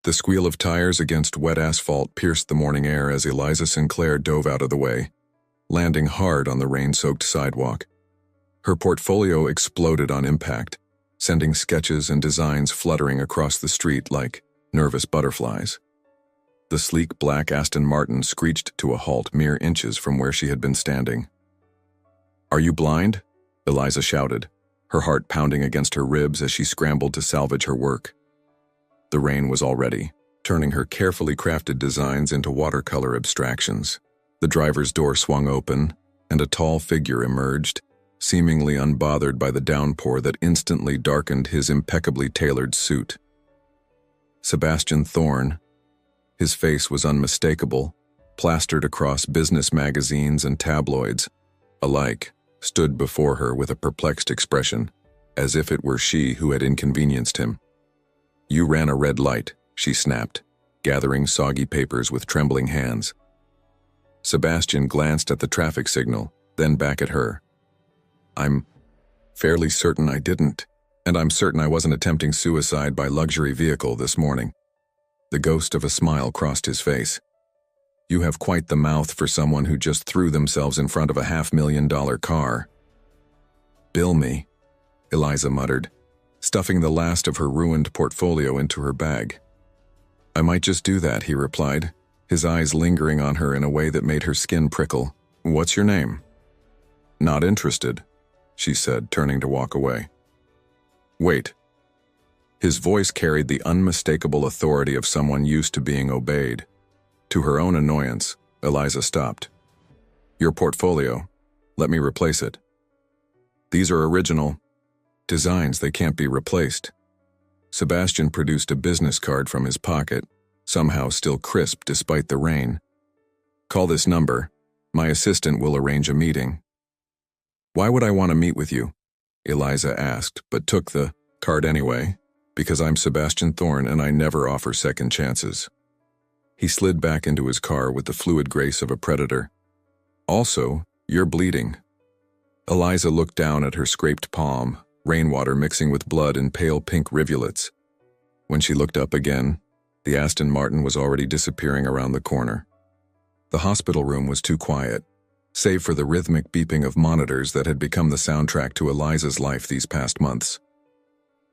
The squeal of tires against wet asphalt pierced the morning air as Eliza Sinclair dove out of the way, landing hard on the rain-soaked sidewalk. Her portfolio exploded on impact, sending sketches and designs fluttering across the street like nervous butterflies. The sleek black Aston Martin screeched to a halt mere inches from where she had been standing. "Are you blind?" Eliza shouted, her heart pounding against her ribs as she scrambled to salvage her work. The rain was already turning her carefully crafted designs into watercolor abstractions. The driver's door swung open, and a tall figure emerged, seemingly unbothered by the downpour that instantly darkened his impeccably tailored suit. Sebastian Thorne. His face was unmistakable, plastered across business magazines and tabloids alike, stood before her with a perplexed expression, as if it were she who had inconvenienced him. "You ran a red light," she snapped, gathering soggy papers with trembling hands. Sebastian glanced at the traffic signal, then back at her. "I'm fairly certain I didn't, and I'm certain I wasn't attempting suicide by luxury vehicle this morning." The ghost of a smile crossed his face. "You have quite the mouth for someone who just threw themselves in front of a $500,000 car." "Bill me," Eliza muttered, stuffing the last of her ruined portfolio into her bag. "I might just do that," he replied, his eyes lingering on her in a way that made her skin prickle. "What's your name?" "Not interested," she said, turning to walk away. "Wait." His voice carried the unmistakable authority of someone used to being obeyed. To her own annoyance, Eliza stopped. "Your portfolio. Let me replace it. These are original designs, they can't be replaced." Sebastian produced a business card from his pocket, somehow still crisp despite the rain. "Call this number. My assistant will arrange a meeting." "Why would I want to meet with you?" Eliza asked, but took the card anyway. "Because I'm Sebastian Thorne and I never offer second chances." He slid back into his car with the fluid grace of a predator. "Also, you're bleeding." Eliza looked down at her scraped palm, rainwater mixing with blood in pale pink rivulets. When she looked up again, the Aston Martin was already disappearing around the corner. The hospital room was too quiet, save for the rhythmic beeping of monitors that had become the soundtrack to Eliza's life these past months.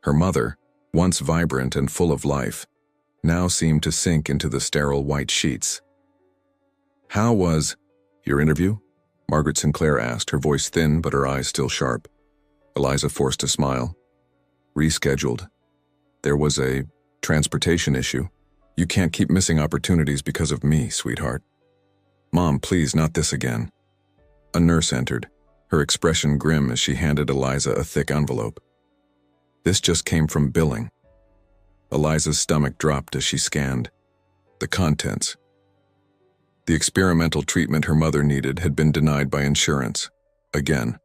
Her mother, once vibrant and full of life, now seemed to sink into the sterile white sheets. "How was your interview?" Margaret Sinclair asked, her voice thin but her eyes still sharp. Eliza forced a smile. "Rescheduled. There was a transportation issue. You can't keep missing opportunities because of me, sweetheart." "Mom, please, not this again." A nurse entered, her expression grim as she handed Eliza a thick envelope. "This just came from billing." Eliza's stomach dropped as she scanned the contents. The experimental treatment her mother needed had been denied by insurance. Again.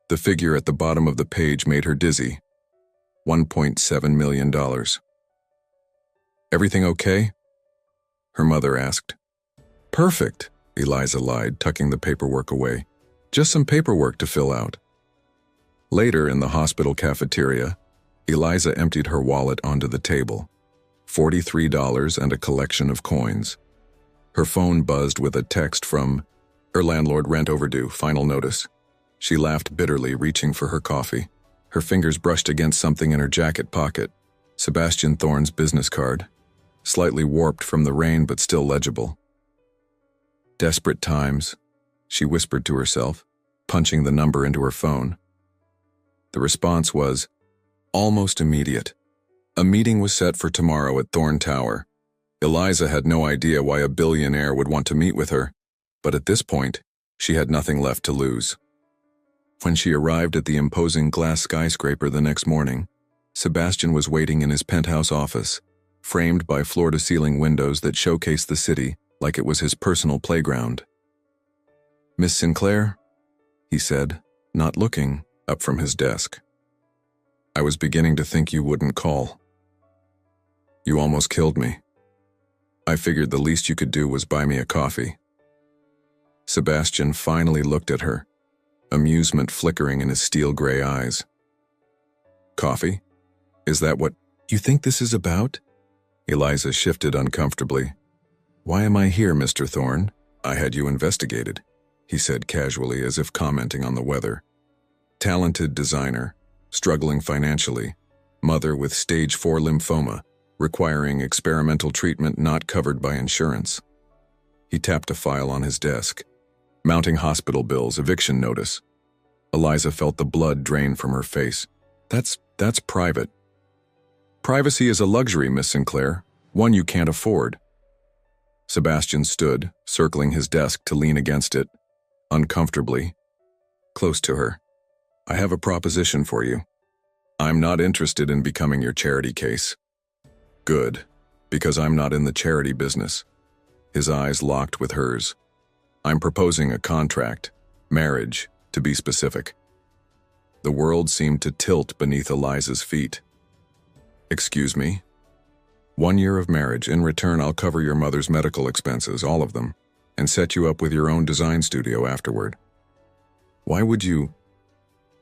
The figure at the bottom of the page made her dizzy. $1.7 million. "Everything okay?" her mother asked. "Perfect," Eliza lied, tucking the paperwork away. "Just some paperwork to fill out." Later in the hospital cafeteria, Eliza emptied her wallet onto the table. $43 and a collection of coins. Her phone buzzed with a text from her landlord, "Rent overdue, final notice." She laughed bitterly, reaching for her coffee. Her fingers brushed against something in her jacket pocket. Sebastian Thorne's business card, slightly warped from the rain but still legible. "Desperate times," she whispered to herself, punching the number into her phone. The response was almost immediate. A meeting was set for tomorrow at Thorne Tower. Eliza had no idea why a billionaire would want to meet with her, but at this point, she had nothing left to lose. When she arrived at the imposing glass skyscraper the next morning, Sebastian was waiting in his penthouse office, framed by floor-to-ceiling windows that showcased the city like it was his personal playground. "Miss Sinclair?" he said, not looking up from his desk. "I was beginning to think you wouldn't call. You almost killed me. I figured the least you could do was buy me a coffee." Sebastian finally looked at her, amusement flickering in his steel-gray eyes. "Coffee? Is that what you think this is about?" Eliza shifted uncomfortably. "Why am I here, Mr. Thorne? I had you investigated," he said casually, as if commenting on the weather. Talented designer, struggling financially, mother with stage 4 lymphoma, requiring experimental treatment not covered by insurance. He tapped a file on his desk. Mounting hospital bills, eviction notice. Eliza felt the blood drain from her face. That's private. Privacy is a luxury, Miss Sinclair, one you can't afford." Sebastian stood, circling his desk to lean against it, uncomfortably, close to her. "I have a proposition for you. I'm not interested in becoming your charity case." "Good, because I'm not in the charity business." His eyes locked with hers. "I'm proposing a contract, marriage, to be specific." The world seemed to tilt beneath Eliza's feet. "Excuse me?" "1 year of marriage. In return, I'll cover your mother's medical expenses, all of them, and set you up with your own design studio afterward." "Why would you?"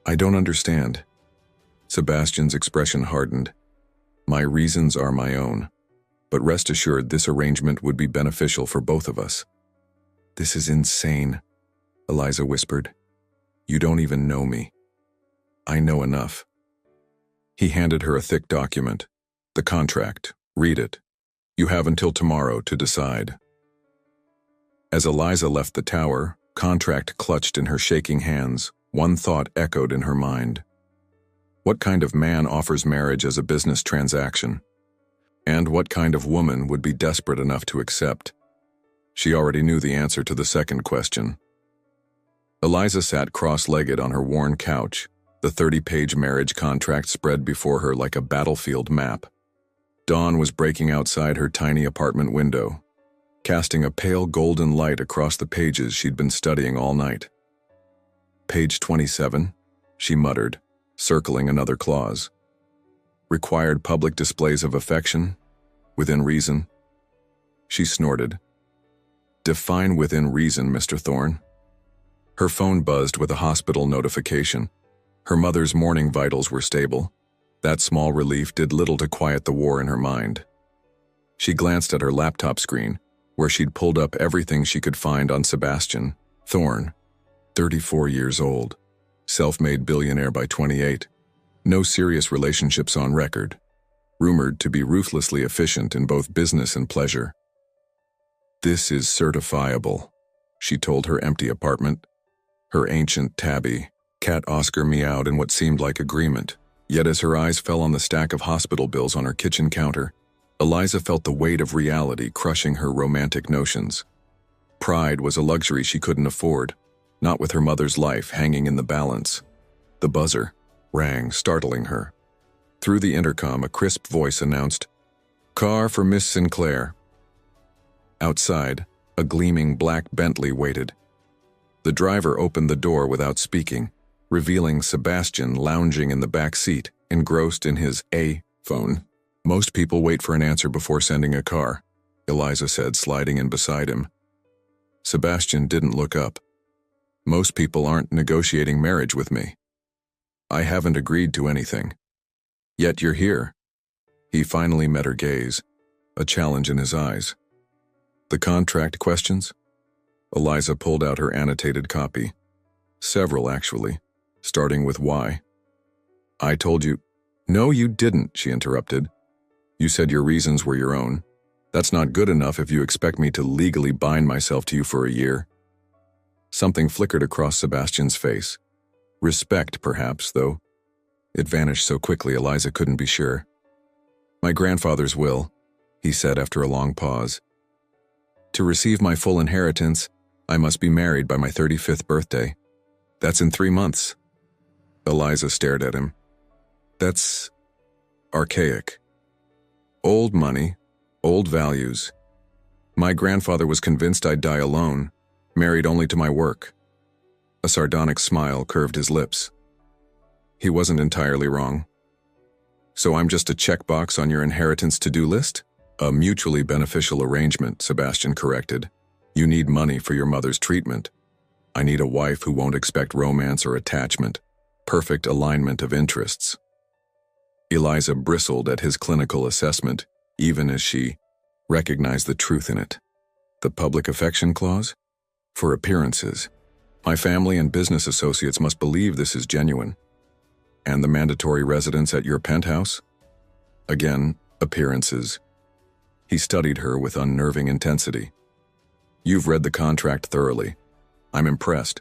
"I don't understand." Sebastian's expression hardened. "My reasons are my own, but rest assured this arrangement would be beneficial for both of us." "This is insane," Eliza whispered. "You don't even know me." "I know enough." He handed her a thick document. "The contract. Read it. You have until tomorrow to decide." As Eliza left the tower, contract clutched in her shaking hands. One thought echoed in her mind. What kind of man offers marriage as a business transaction? And what kind of woman would be desperate enough to accept? She already knew the answer to the second question. Eliza sat cross-legged on her worn couch, the 30-page marriage contract spread before her like a battlefield map. Dawn was breaking outside her tiny apartment window, casting a pale golden light across the pages she'd been studying all night. "Page 27, she muttered, circling another clause. "Required public displays of affection, within reason." She snorted. "Define within reason, Mr. Thorne." Her phone buzzed with a hospital notification. Her mother's morning vitals were stable. That small relief did little to quiet the war in her mind. She glanced at her laptop screen, where she'd pulled up everything she could find on Sebastian Thorne, 34 years old, self-made billionaire by 28, no serious relationships on record, rumored to be ruthlessly efficient in both business and pleasure. "This is certifiable," she told her empty apartment. Her ancient tabby, cat Oscar meowed in what seemed like agreement. Yet as her eyes fell on the stack of hospital bills on her kitchen counter, Eliza felt the weight of reality crushing her romantic notions. Pride was a luxury she couldn't afford, not with her mother's life hanging in the balance. The buzzer rang, startling her. Through the intercom, a crisp voice announced, "Car for Miss Sinclair." Outside, a gleaming black Bentley waited. The driver opened the door without speaking, revealing Sebastian lounging in the back seat, engrossed in his phone. "Most people wait for an answer before sending a car," Eliza said, sliding in beside him. Sebastian didn't look up. "Most people aren't negotiating marriage with me. I haven't agreed to anything. Yet you're here." He finally met her gaze, a challenge in his eyes. "The contract questions?" Eliza pulled out her annotated copy. Several, actually, starting with why. "I told you—" "No, you didn't," she interrupted. "You said your reasons were your own. That's not good enough if you expect me to legally bind myself to you for a year." Something flickered across Sebastian's face. Respect, perhaps, though. It vanished so quickly Eliza couldn't be sure. "My grandfather's will," he said after a long pause. "To receive my full inheritance, I must be married by my 35th birthday. That's in 3 months." Eliza stared at him. "That's archaic. Old money, old values. My grandfather was convinced I'd die alone, married only to my work." A sardonic smile curved his lips. He wasn't entirely wrong. "So I'm just a checkbox on your inheritance to-do list?" "A mutually beneficial arrangement," Sebastian corrected. "You need money for your mother's treatment. I need a wife who won't expect romance or attachment. Perfect alignment of interests." Eliza bristled at his clinical assessment. even as she recognized the truth in it. The public affection clause? For appearances. My family and business associates must believe this is genuine. And the mandatory residence at your penthouse? Again, appearances. He studied her with unnerving intensity. You've read the contract thoroughly. I'm impressed.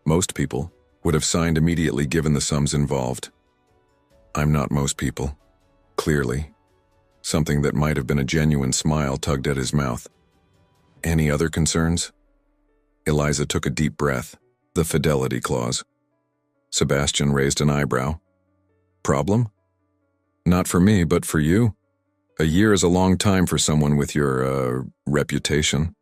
Most people would have signed immediately given the sums involved. I'm not most people. Clearly. Something that might have been a genuine smile tugged at his mouth. Any other concerns? Eliza took a deep breath. The fidelity clause. Sebastian raised an eyebrow. Problem? Not for me, but for you. A year is a long time for someone with your, reputation.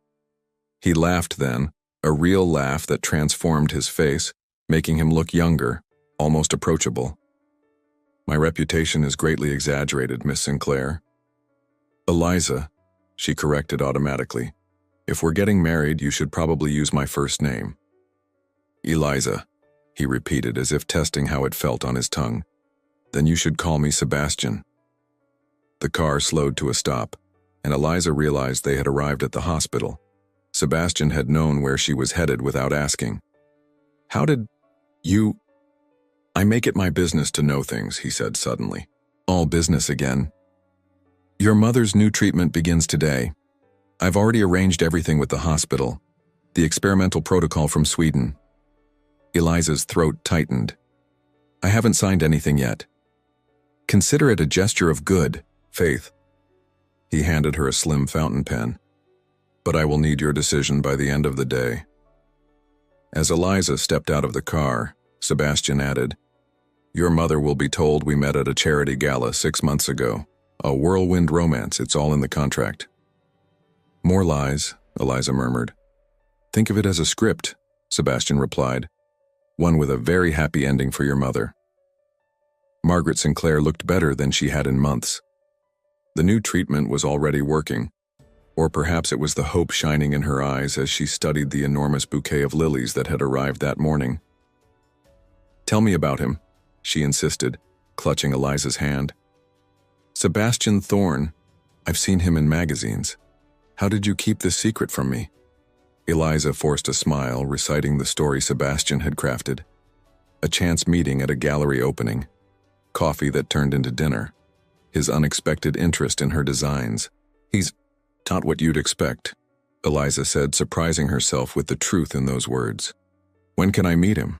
He laughed then, a real laugh that transformed his face, making him look younger, almost approachable. My reputation is greatly exaggerated, Miss Sinclair. Eliza, she corrected automatically. If we're getting married, you should probably use my first name. Eliza, he repeated as if testing how it felt on his tongue. Then you should call me Sebastian. The car slowed to a stop, and Eliza realized they had arrived at the hospital. Sebastian had known where she was headed without asking. How did you... I make it my business to know things, he said suddenly. All business again. Your mother's new treatment begins today. I've already arranged everything with the hospital. The experimental protocol from Sweden. Eliza's throat tightened. I haven't signed anything yet. Consider it a gesture of good faith. He handed her a slim fountain pen. But I will need your decision by the end of the day. As Eliza stepped out of the car, Sebastian added, Your mother will be told we met at a charity gala 6 months ago. A whirlwind romance, it's all in the contract. More lies, Eliza murmured. Think of it as a script, Sebastian replied. One with a very happy ending for your mother. Margaret Sinclair looked better than she had in months. The new treatment was already working, or perhaps it was the hope shining in her eyes as she studied the enormous bouquet of lilies that had arrived that morning. Tell me about him, she insisted, clutching Eliza's hand. Sebastian Thorne. I've seen him in magazines. How did you keep this secret from me? Eliza forced a smile, reciting the story Sebastian had crafted. A chance meeting at a gallery opening. Coffee that turned into dinner. His unexpected interest in her designs. He's not what you'd expect, Eliza said, surprising herself with the truth in those words. When can I meet him?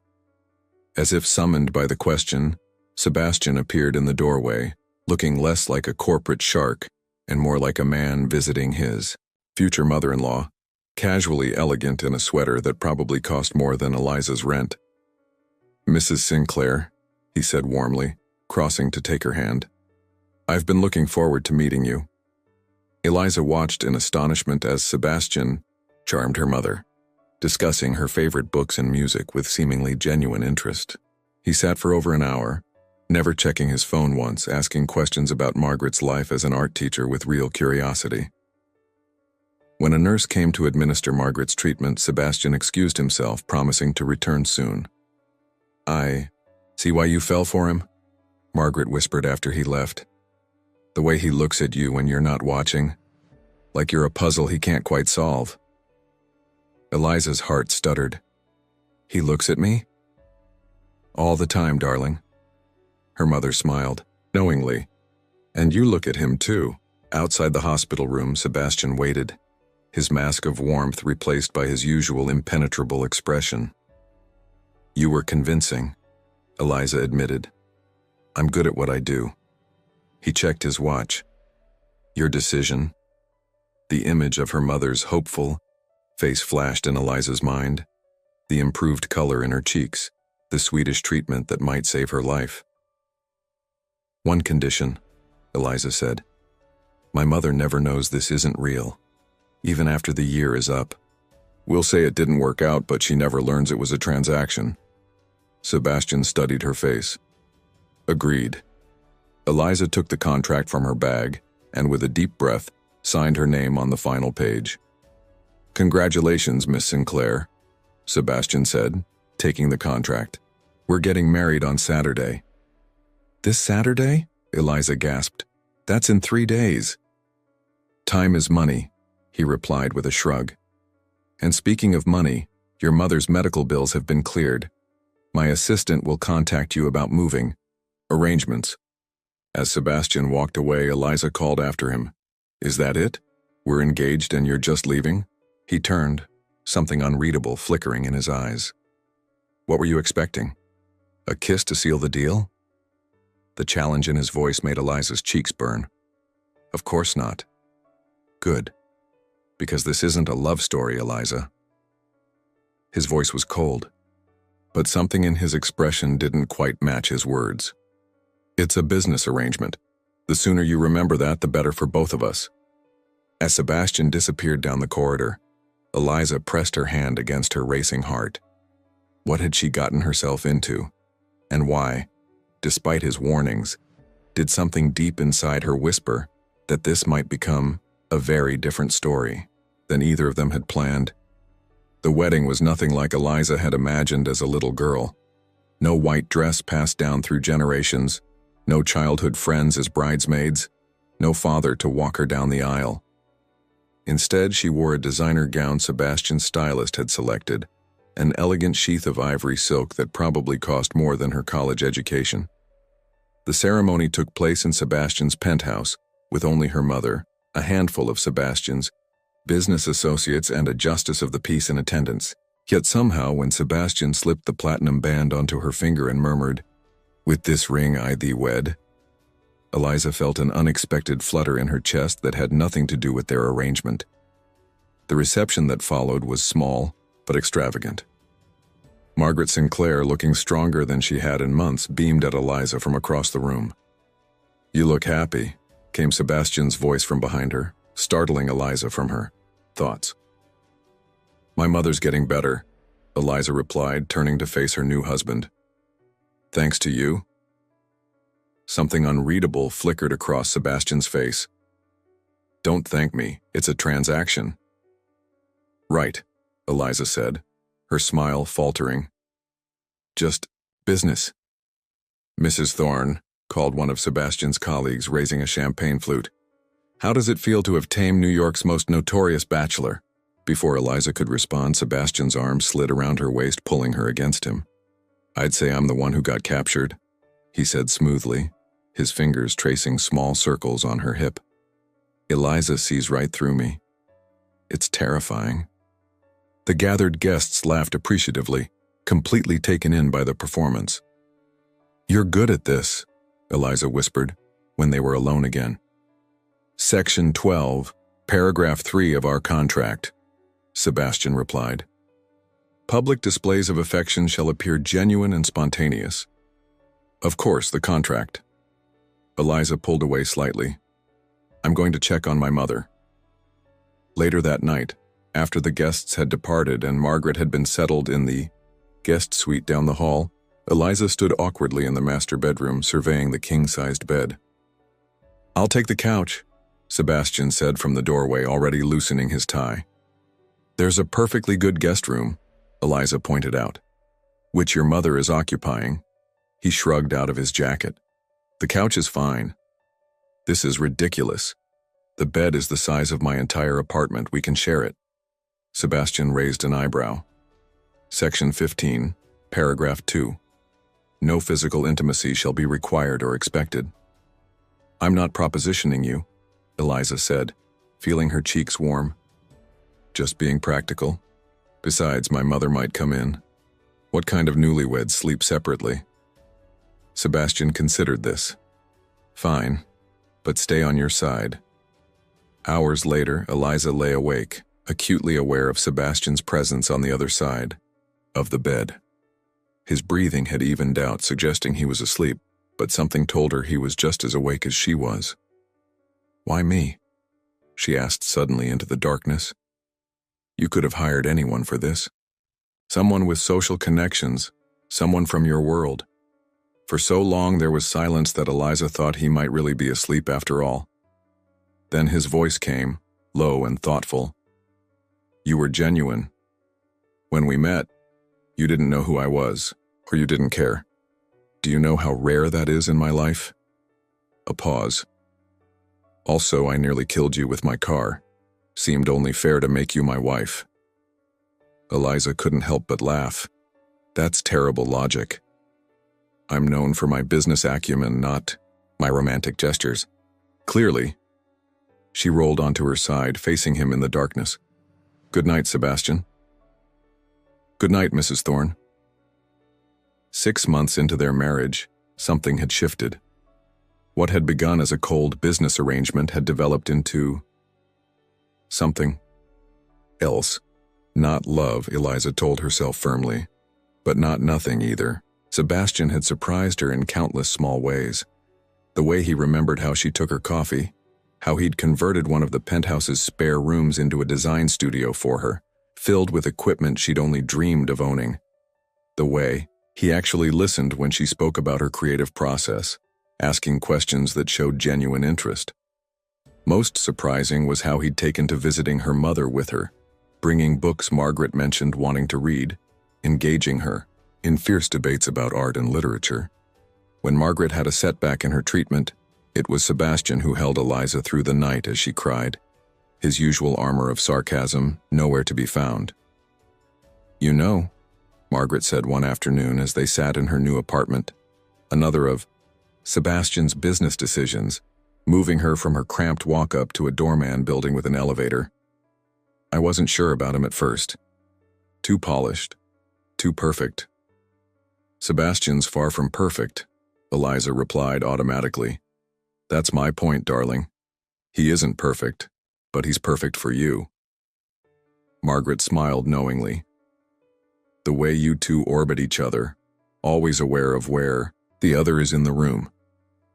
As if summoned by the question, Sebastian appeared in the doorway, looking less like a corporate shark and more like a man visiting his future mother-in-law, casually elegant in a sweater that probably cost more than Eliza's rent. Mrs. Sinclair, he said warmly, crossing to take her hand. I've been looking forward to meeting you. Eliza watched in astonishment as Sebastian charmed her mother, discussing her favorite books and music with seemingly genuine interest. He sat for over an hour, never checking his phone once, asking questions about Margaret's life as an art teacher with real curiosity. When a nurse came to administer Margaret's treatment, Sebastian excused himself, promising to return soon. I see why you fell for him, Margaret whispered after he left. The way he looks at you when you're not watching, like you're a puzzle he can't quite solve. Eliza's heart stuttered. He looks at me? All the time, darling. Her mother smiled, knowingly. And you look at him too. Outside the hospital room, Sebastian waited, his mask of warmth replaced by his usual impenetrable expression. You were convincing, Eliza admitted. I'm good at what I do. He checked his watch. Your decision? The image of her mother's hopeful face flashed in Eliza's mind, the improved color in her cheeks, the Swedish treatment that might save her life. One condition, Eliza said. My mother never knows this isn't real, even after the year is up. We'll say it didn't work out, but she never learns it was a transaction. Sebastian studied her face. Agreed. Eliza took the contract from her bag and, with a deep breath, signed her name on the final page. Congratulations, Miss Sinclair, Sebastian said, taking the contract. We're getting married on Saturday. This Saturday? Eliza gasped. That's in 3 days. Time is money, he replied with a shrug. And speaking of money, your mother's medical bills have been cleared. My assistant will contact you about moving arrangements. As Sebastian walked away, Eliza called after him. Is that it? We're engaged and you're just leaving? He turned, something unreadable flickering in his eyes. What were you expecting? A kiss to seal the deal? The challenge in his voice made Eliza's cheeks burn. Of course not. Good. Because this isn't a love story, Eliza. His voice was cold, but something in his expression didn't quite match his words. It's a business arrangement. The sooner you remember that, the better for both of us. As Sebastian disappeared down the corridor, Eliza pressed her hand against her racing heart. What had she gotten herself into? And why, despite his warnings, did something deep inside her whisper that this might become a very different story than either of them had planned? The wedding was nothing like Eliza had imagined as a little girl. No white dress passed down through generations, no childhood friends as bridesmaids, no father to walk her down the aisle. Instead, she wore a designer gown Sebastian's stylist had selected, an elegant sheath of ivory silk that probably cost more than her college education. The ceremony took place in Sebastian's penthouse, with only her mother, a handful of Sebastian's business associates, and a justice of the peace in attendance. Yet somehow, when Sebastian slipped the platinum band onto her finger and murmured, "With this ring I thee wed," Eliza felt an unexpected flutter in her chest that had nothing to do with their arrangement. The reception that followed was small, but extravagant. Margaret Sinclair, looking stronger than she had in months, beamed at Eliza from across the room. "You look happy," came Sebastian's voice from behind her, startling Eliza from her thoughts. "My mother's getting better," Eliza replied, turning to face her new husband. "Thanks to you?" Something unreadable flickered across Sebastian's face. "Don't thank me, it's a transaction." "Right," Eliza said, her smile faltering. "Just business." "Mrs. Thorne," called one of Sebastian's colleagues, raising a champagne flute. "How does it feel to have tamed New York's most notorious bachelor?" Before Eliza could respond, Sebastian's arm slid around her waist, pulling her against him. "I'd say I'm the one who got captured," he said smoothly, his fingers tracing small circles on her hip. "Eliza sees right through me. It's terrifying." The gathered guests laughed appreciatively, completely taken in by the performance. "You're good at this," Eliza whispered, when they were alone again. "Section 12, paragraph 3 of our contract," Sebastian replied. "Public displays of affection shall appear genuine and spontaneous." "Of course, the contract." Eliza pulled away slightly. "I'm going to check on my mother." Later that night, after the guests had departed and Margaret had been settled in the guest suite down the hall, Eliza stood awkwardly in the master bedroom, surveying the king-sized bed. "I'll take the couch," Sebastian said from the doorway, already loosening his tie. "There's a perfectly good guest room," Eliza pointed out, "which your mother is occupying." He shrugged out of his jacket. "The couch is fine." "This is ridiculous. The bed is the size of my entire apartment. We can share it." Sebastian raised an eyebrow. Section 15, paragraph 2. No physical intimacy shall be required or expected. "I'm not propositioning you," Eliza said, feeling her cheeks warm. "Just being practical. Besides, my mother might come in. What kind of newlyweds sleep separately?" Sebastian considered this. "Fine, but stay on your side." Hours later, Eliza lay awake, acutely aware of Sebastian's presence on the other side of the bed. His breathing had evened out, suggesting he was asleep, but something told her he was just as awake as she was. "Why me?" she asked suddenly into the darkness. "You could have hired anyone for this. Someone with social connections, someone from your world." For so long there was silence that Eliza thought he might really be asleep after all. Then his voice came, low and thoughtful. "You were genuine. When we met, you didn't know who I was, or you didn't care. Do you know how rare that is in my life?" A pause. Also, I nearly killed you with my car. Seemed only fair to make you my wife. Eliza couldn't help but laugh. That's terrible logic. I'm known for my business acumen, not my romantic gestures. Clearly. She rolled onto her side, facing him in the darkness. Good night, Sebastian. Good night, Mrs. Thorne. 6 months into their marriage, something had shifted. What had begun as a cold business arrangement had developed into something else. Not love, Eliza told herself firmly, but not nothing either. Sebastian had surprised her in countless small ways. The way he remembered how she took her coffee, how he'd converted one of the penthouse's spare rooms into a design studio for her, filled with equipment she'd only dreamed of owning. The way he actually listened when she spoke about her creative process, asking questions that showed genuine interest. Most surprising was how he'd taken to visiting her mother with her, bringing books Margaret mentioned wanting to read, engaging her in fierce debates about art and literature. When Margaret had a setback in her treatment, it was Sebastian who held Eliza through the night as she cried, his usual armor of sarcasm nowhere to be found. You know, Margaret said one afternoon as they sat in her new apartment, another of Sebastian's business decisions, moving her from her cramped walk-up to a doorman building with an elevator. I wasn't sure about him at first. Too polished, too perfect. Sebastian's far from perfect, Eliza replied automatically. That's my point, darling. He isn't perfect, but he's perfect for you. Margaret smiled knowingly. The way you two orbit each other, always aware of where the other is in the room.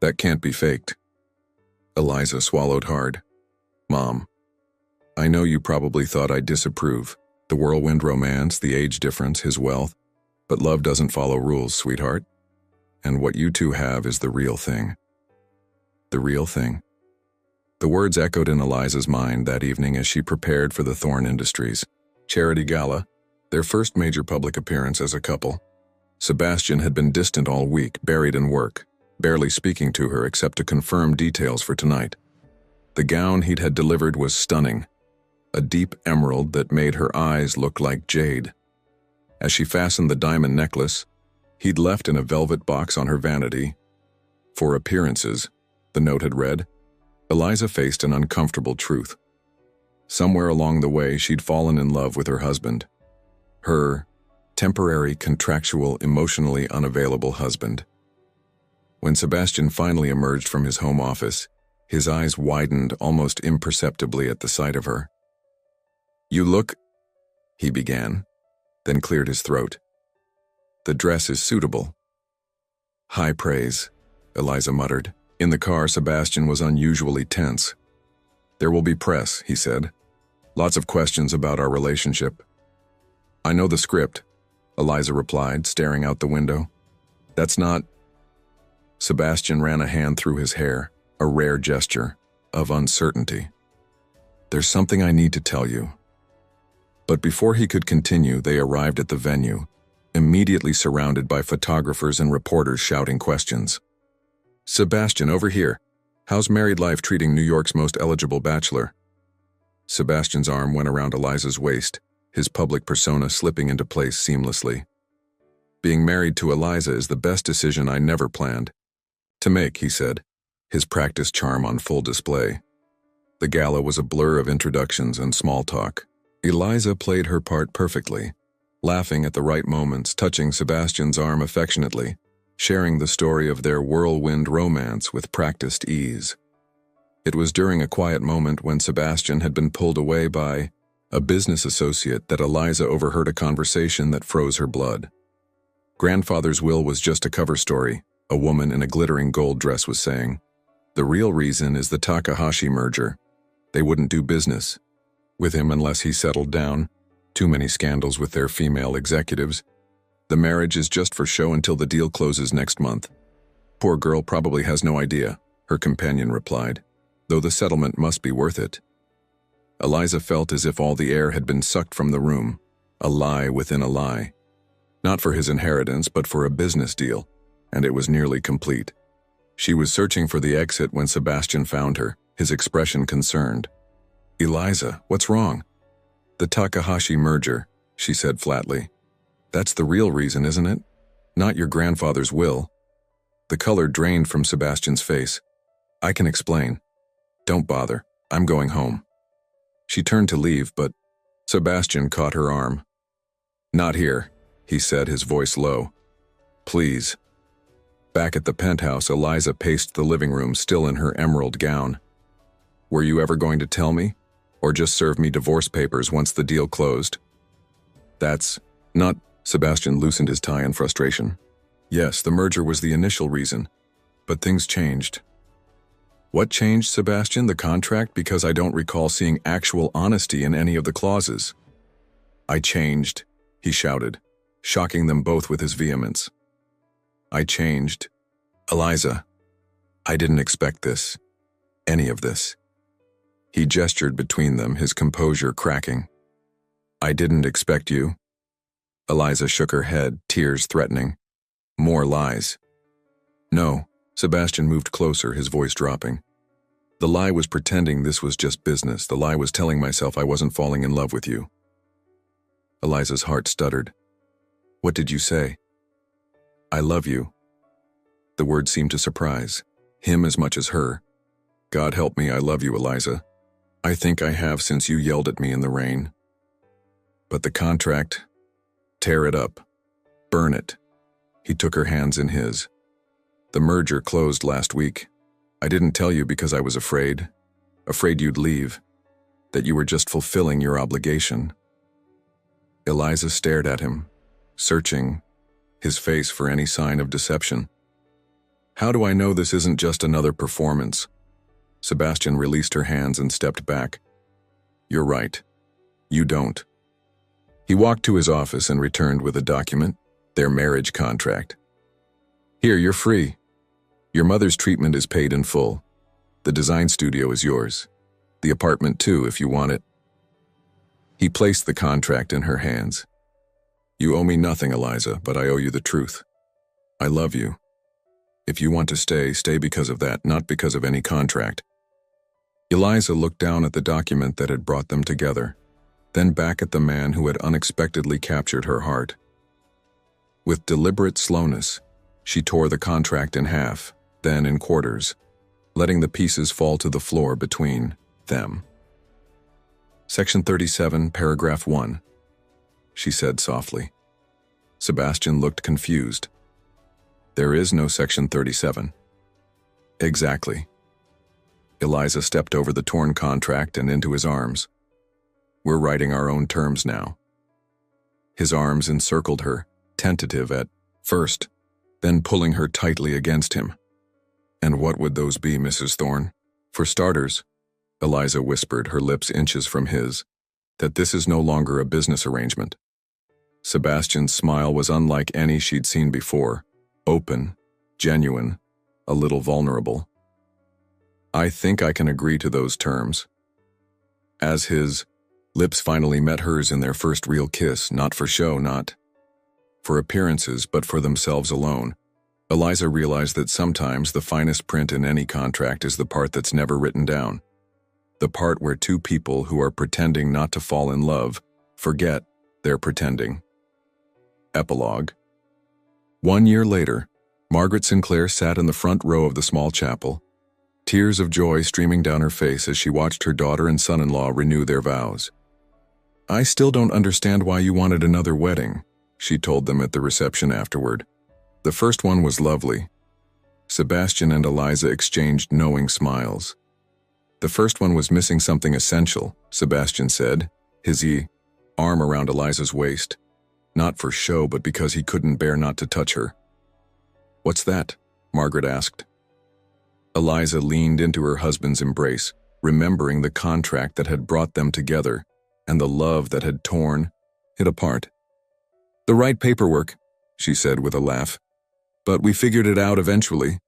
That can't be faked. Eliza swallowed hard. Mom, I know you probably thought I'd disapprove. The whirlwind romance, the age difference, his wealth. But love doesn't follow rules, sweetheart. And what you two have is the real thing. The real thing. The words echoed in Eliza's mind that evening as she prepared for the Thorne Industries charity gala, their first major public appearance as a couple. Sebastian had been distant all week, buried in work, barely speaking to her except to confirm details for tonight. The gown he'd had delivered was stunning, a deep emerald that made her eyes look like jade. As she fastened the diamond necklace, he'd left in a velvet box on her vanity. For appearances, the note had read, Eliza faced an uncomfortable truth. Somewhere along the way, she'd fallen in love with her husband. Her temporary, contractual, emotionally unavailable husband. When Sebastian finally emerged from his home office, his eyes widened almost imperceptibly at the sight of her. You look, he began, then cleared his throat. The dress is suitable. High praise, Eliza muttered. In the car, Sebastian was unusually tense. There will be press, he said. Lots of questions about our relationship. I know the script, Eliza replied, staring out the window. That's not... Sebastian ran a hand through his hair, a rare gesture of uncertainty. There's something I need to tell you. But before he could continue, they arrived at the venue, immediately surrounded by photographers and reporters shouting questions. Sebastian, over here. How's married life treating New York's most eligible bachelor? Sebastian's arm went around Eliza's waist, his public persona slipping into place seamlessly. Being married to Eliza is the best decision I never planned to make, he said, his practiced charm on full display. The gala was a blur of introductions and small talk. Eliza played her part perfectly, laughing at the right moments, touching Sebastian's arm affectionately, sharing the story of their whirlwind romance with practiced ease. It was during a quiet moment when Sebastian had been pulled away by a business associate that Eliza overheard a conversation that froze her blood. Grandfather's will was just a cover story, a woman in a glittering gold dress was saying. The real reason is the Takahashi merger. They wouldn't do business with him unless he settled down. Too many scandals with their female executives. The marriage is just for show until the deal closes next month. Poor girl probably has no idea, her companion replied, though the settlement must be worth it. Eliza felt as if all the air had been sucked from the room, a lie within a lie. Not for his inheritance, but for a business deal, and it was nearly complete. She was searching for the exit when Sebastian found her, his expression concerned. "Eliza, what's wrong?" "The Takahashi merger," she said flatly. "That's the real reason, isn't it? Not your grandfather's will." The color drained from Sebastian's face. "I can explain. Don't bother. I'm going home." She turned to leave, but Sebastian caught her arm. "Not here," he said, his voice low. "Please." Back at the penthouse, Eliza paced the living room, still in her emerald gown. "Were you ever going to tell me? Or just serve me divorce papers once the deal closed?" "That's not..." Sebastian loosened his tie in frustration. "Yes, the merger was the initial reason, but things changed." "What changed, Sebastian? The contract? Because I don't recall seeing actual honesty in any of the clauses." "I changed," he shouted, shocking them both with his vehemence. "I changed. Eliza, I didn't expect this. Any of this." He gestured between them, his composure cracking. "I didn't expect you." Eliza shook her head, tears threatening. "More lies." "No." Sebastian moved closer, his voice dropping. "The lie was pretending this was just business. The lie was telling myself I wasn't falling in love with you." Eliza's heart stuttered. "What did you say?" "I love you." The word seemed to surprise him as much as her. "God help me, I love you, Eliza. I think I have since you yelled at me in the rain. But the contract, tear it up. Burn it." He took her hands in his. "The merger closed last week. I didn't tell you because I was afraid you'd leave, that you were just fulfilling your obligation." Eliza stared at him, searching his face for any sign of deception. "How do I know this isn't just another performance?" Sebastian released her hands and stepped back. "You're right. You don't." He walked to his office and returned with a document, their marriage contract. "Here, you're free. Your mother's treatment is paid in full. The design studio is yours. The apartment too, if you want it." He placed the contract in her hands. "You owe me nothing, Eliza, but I owe you the truth. I love you. If you want to stay, stay because of that, not because of any contract." Eliza looked down at the document that had brought them together, then back at the man who had unexpectedly captured her heart. With deliberate slowness, she tore the contract in half, then in quarters, letting the pieces fall to the floor between them. "Section 37, paragraph 1, she said softly. Sebastian looked confused. "There is no Section 37. "Exactly." Eliza stepped over the torn contract and into his arms. "We're writing our own terms now." His arms encircled her, tentative at first, then pulling her tightly against him. "And what would those be, Mrs. Thorne?" "For starters," Eliza whispered, her lips inches from his, "that this is no longer a business arrangement." Sebastian's smile was unlike any she'd seen before, open, genuine, a little vulnerable. "I think I can agree to those terms." As his lips finally met hers in their first real kiss, not for show, not for appearances, but for themselves alone, Eliza realized that sometimes the finest print in any contract is the part that's never written down. The part where two people who are pretending not to fall in love forget they're pretending. Epilogue. 1 year later, Margaret Sinclair sat in the front row of the small chapel, tears of joy streaming down her face as she watched her daughter and son-in-law renew their vows. "I still don't understand why you wanted another wedding," she told them at the reception afterward. "The first one was lovely." Sebastian and Eliza exchanged knowing smiles. "The first one was missing something essential," Sebastian said, his arm around Eliza's waist. "Not for show, but because he couldn't bear not to touch her." "What's that?" Margaret asked. Eliza leaned into her husband's embrace, remembering the contract that had brought them together and the love that had torn it apart. "The right paperwork," she said with a laugh. "But we figured it out eventually."